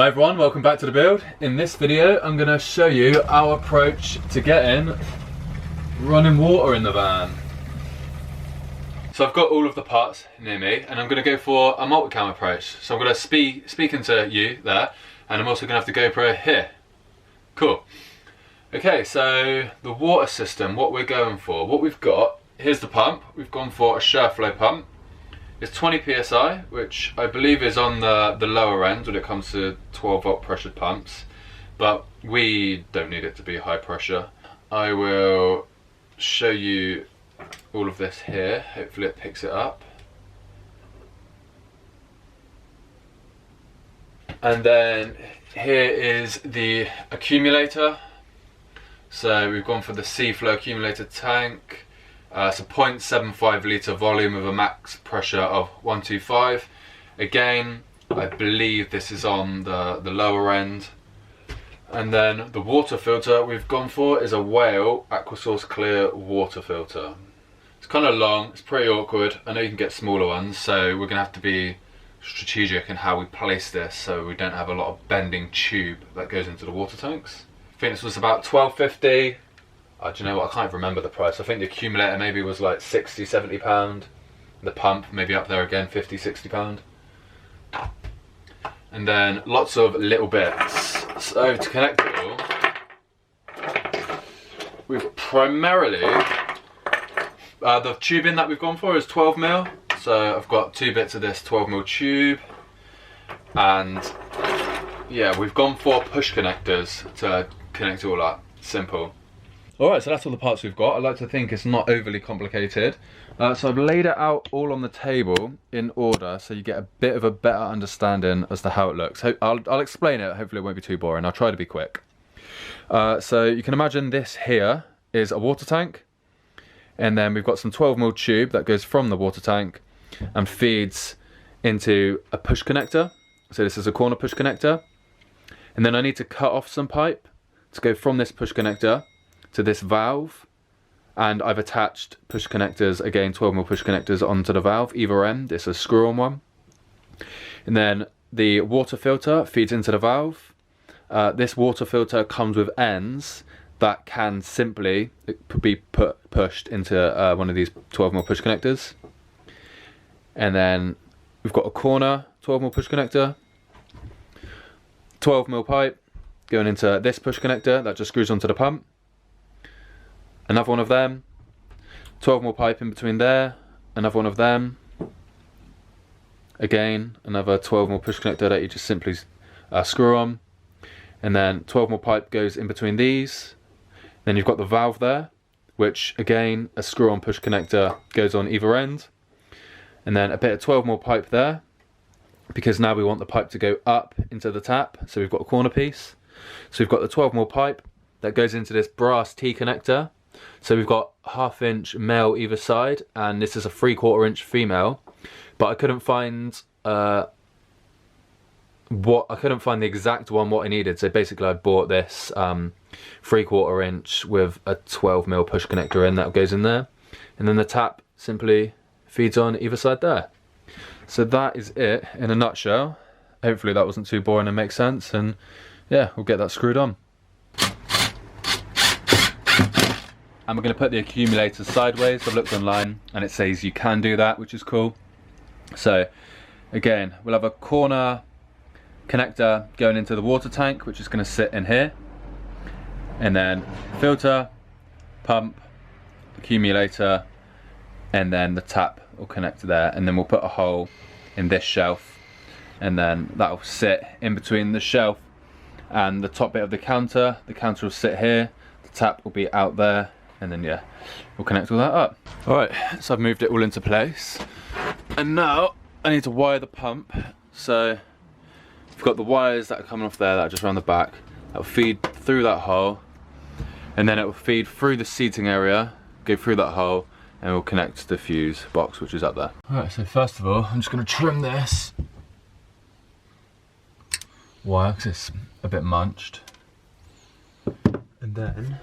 Hi everyone, welcome back to the build. In this video I'm going to show you our approach to getting running water in the van. So I've got all of the parts near me and I'm going to go for a multicam approach. So I'm going to speaking to you there, and I'm also going to have the GoPro here. Cool. Okay, so the water system, what we're going for, what we've got, here's the pump. We've gone for a Sureflow pump. It's 20 psi, which I believe is on the lower end when it comes to 12 volt pressured pumps, but we don't need it to be high pressure. I will show you all of this here, hopefully it picks it up. And then here is the accumulator. So we've gone for the C-Flow accumulator tank. It's a 0.75 litre volume with a max pressure of 125. Again, I believe this is on the lower end. And then the water filter we've gone for is a Whale Aquasource Clear water filter. It's kind of long, it's pretty awkward. I know you can get smaller ones, so we're going to have to be strategic in how we place this so we don't have a lot of bending tube that goes into the water tanks. I think this was about £12.50. Do you know what, I can't remember the price. I think the accumulator maybe was like £60–70. The pump maybe up there again, £50–60. And then lots of little bits. So to connect it all, we've primarily, the tubing that we've gone for is 12mm. So I've got two bits of this 12mm tube. And yeah, we've gone for push connectors to connect it all up. Simple. Alright, so that's all the parts we've got. I like to think it's not overly complicated. So I've laid it out all on the table in order so you get a bit of a better understanding as to how it looks. I'll explain it, hopefully it won't be too boring. I'll try to be quick. So you can imagine this here is a water tank. And then we've got some 12mm tube that goes from the water tank and feeds into a push connector. So this is a corner push connector. And then I need to cut off some pipe to go from this push connector to this valve, and I've attached push connectors, again 12mm push connectors onto the valve, either end. It's a screw-on one. And then the water filter feeds into the valve. This water filter comes with ends that can simply be pushed into one of these 12mm push connectors. And then we've got a corner 12mm push connector, 12mm pipe going into this push connector that just screws onto the pump. Another one of them, 12mm pipe in between there, another one of them. Again, another 12mm push connector that you just simply screw on. And then 12mm pipe goes in between these. Then you've got the valve there, which again, a screw-on push connector goes on either end. And then a bit of 12mm pipe there, because now we want the pipe to go up into the tap. So we've got a corner piece. So we've got the 12mm pipe that goes into this brass T connector. So we've got 1/2 inch male either side, and this is a 3/4 inch female. But I couldn't find the exact one what I needed. So basically I bought this 3/4 inch with a 12mm push connector in that goes in there, and then the tap simply feeds on either side there. So that is it in a nutshell. Hopefully that wasn't too boring and makes sense, and yeah, we'll get that screwed on. And we're going to put the accumulator sideways. I've looked online and it says you can do that, which is cool. So again, we'll have a corner connector going into the water tank, which is going to sit in here. And then filter, pump, accumulator, and then the tap will connect to there. And then we'll put a hole in this shelf, and then that will sit in between the shelf and the top bit of the counter. The counter will sit here, the tap will be out there, and then yeah, we'll connect all that up. Alright, so I've moved it all into place, and now I need to wire the pump. So we've got the wires that are coming off there that are just around the back, that will feed through that hole, and then it will feed through the seating area, go through that hole, and we'll connect to the fuse box, which is up there. Alright, so first of all, I'm just going to trim this wire because it's a bit munched, and then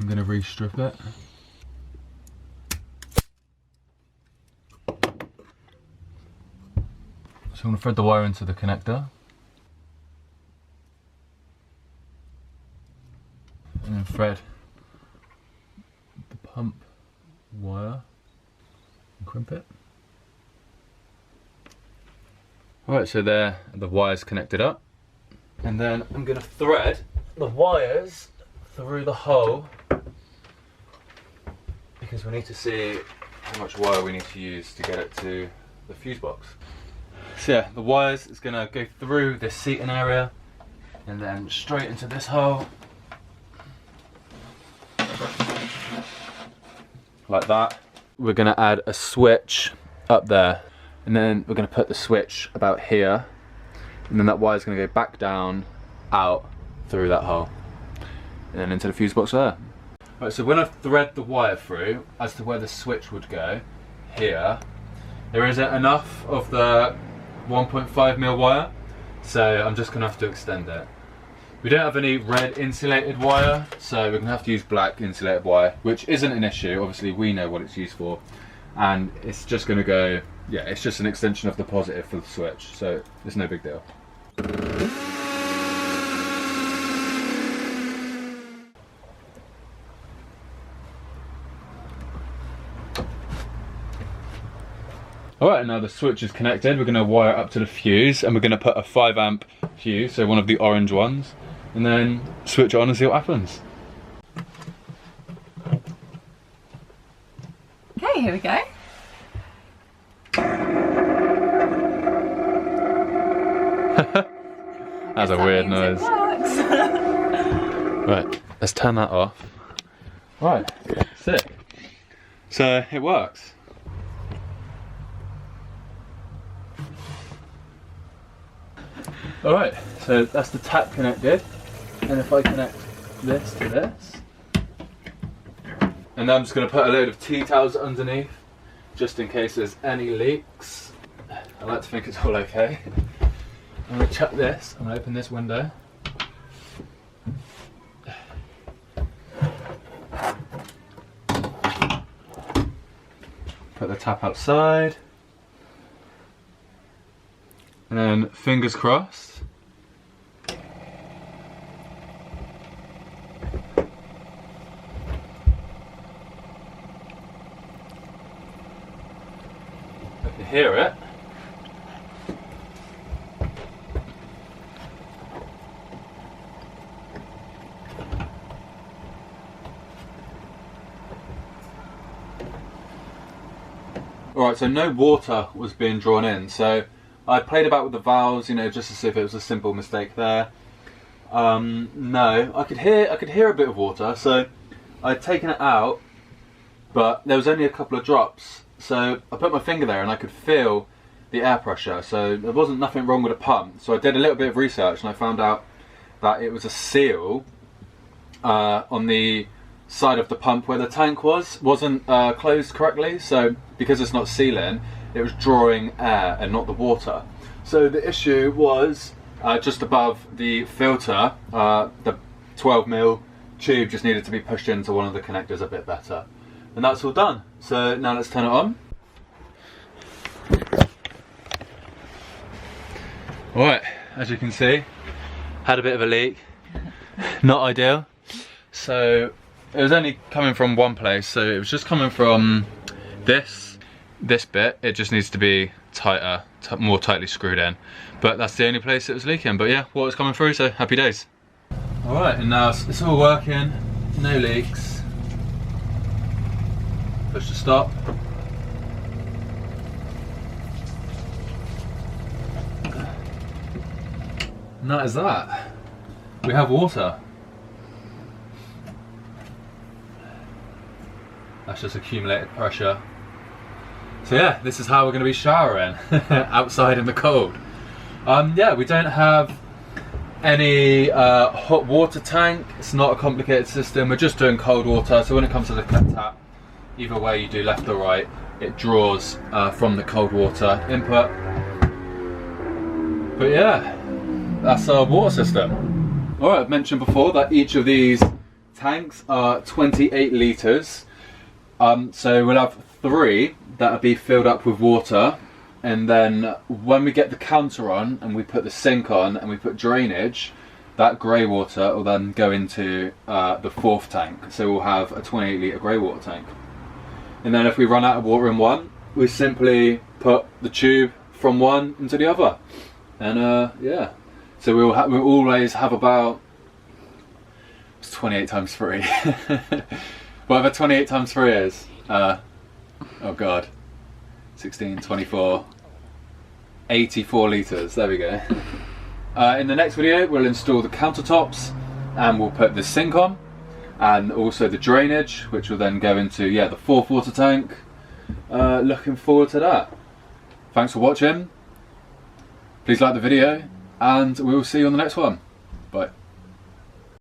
I'm going to re-strip it. So I'm going to thread the wire into the connector. And then thread the pump wire and crimp it. Alright, so there the wires connected up. And then I'm going to thread the wires through the hole, because we need to see how much wire we need to use to get it to the fuse box. So yeah, the wires is going to go through this seating area and then straight into this hole. Like that. We're going to add a switch up there, and then we're going to put the switch about here, and then that wire is going to go back down, out through that hole, and then into the fuse box there. Right, so when I thread the wire through as to where the switch would go, here, there isn't enough of the 1.5mm wire, so I'm just going to have to extend it. We don't have any red insulated wire, so we're going to have to use black insulated wire, which isn't an issue. Obviously we know what it's used for, and it's just going to go, yeah, it's just an extension of the positive for the switch, so it's no big deal. Alright, now the switch is connected, we're going to wire it up to the fuse, and we're going to put a 5A fuse, so one of the orange ones, and then switch it on and see what happens. Okay, here we go. That's a weird noise. Right, let's turn that off. Right, sick. So it works. Alright, so that's the tap connected, and if I connect this to this, and then I'm just going to put a load of tea towels underneath, just in case there's any leaks. I like to think it's all okay. I'm going to chuck this, I'm going to open this window. Put the tap outside. And then fingers crossed. I can hear it. Alright, so no water was being drawn in, so I played about with the valves, you know, just to see if it was a simple mistake there. No, I could hear a bit of water, so I'd taken it out, but there was only a couple of drops. So I put my finger there and I could feel the air pressure, so there wasn't nothing wrong with the pump. So I did a little bit of research and I found out that it was a seal on the side of the pump where the tank wasn't closed correctly, so because it's not sealing, it was drawing air and not the water. So the issue was just above the filter, the 12mm tube just needed to be pushed into one of the connectors a bit better. And that's all done. So now let's turn it on. Alright, as you can see, had a bit of a leak. Not ideal. So it was only coming from one place, so it was just coming from this bit. It just needs to be tighter, more tightly screwed in. But that's the only place it was leaking. But yeah, water's coming through, so happy days. Alright, and now it's all working, no leaks. Push to stop. And that is that. We have water. That's just accumulated pressure. So yeah, this is how we're going to be showering outside in the cold. Yeah, we don't have any hot water tank. It's not a complicated system. We're just doing cold water. So when it comes to the tap, either way you do left or right, it draws from the cold water input. But yeah, that's our water system. Alright, I've mentioned before that each of these tanks are 28 litres. So we'll have 3 that will be filled up with water and then when we get the counter on and we put the sink on and we put drainage, that grey water will then go into the 4th tank. So we'll have a 28 litre grey water tank. And then if we run out of water in one, we simply put the tube from one into the other. And yeah, so we'll always have about, it's 28 times 3. Whatever 28 times 3 is. Oh god. 16, 24, 84 litres, there we go. In the next video we'll install the countertops and we'll put the sink on and also the drainage, which will then go into, yeah, the 4th water tank. Looking forward to that. Thanks for watching. Please like the video and we will see you on the next one. Bye.